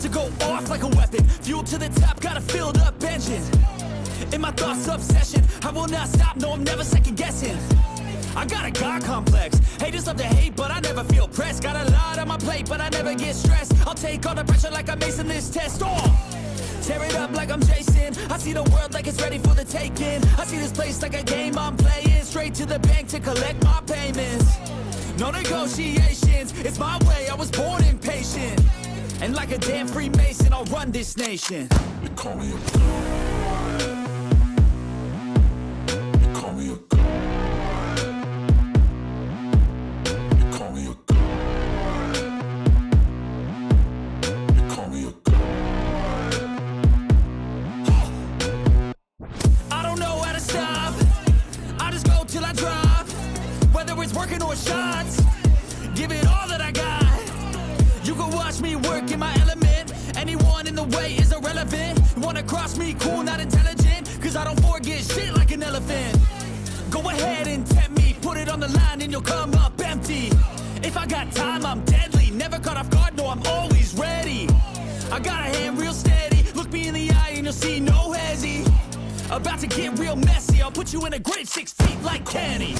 about to go off like a weapon. Fuel to the top, got a filled up engine. In my thoughts, obsession, I will not stop, no, I'm never second guessing. I got a God complex, haters love to hate, but I never feel pressed. Got a lot on my plate, but I never get stressed. I'll take all the pressure like I'm acing this test. Tear it up like I'm Jason. I see the world like it's ready for the taking. I see this place like a game I'm playing. Straight to the bank to collect my payments. No negotiations, it's my way, I was born impatient. And like a damn Freemason, I'll run this nation. You call me a god. You call me a god. You call me a god. You call me a god. I don't know how to stop, I just go till I drop. Whether it's working or shots, give it all that I got. You can watch me work in my element. Anyone in the way is irrelevant. You wanna cross me, cool, not intelligent, cause I don't forget shit like an elephant. Go ahead and tempt me, put it on the line and you'll come up empty. If I got time, I'm deadly. Never caught off guard, no, I'm always ready. I got a hand real steady. Look me in the eye and you'll see no hezzy. About to get real messy, I'll put you in a grid 6 feet like Kenny.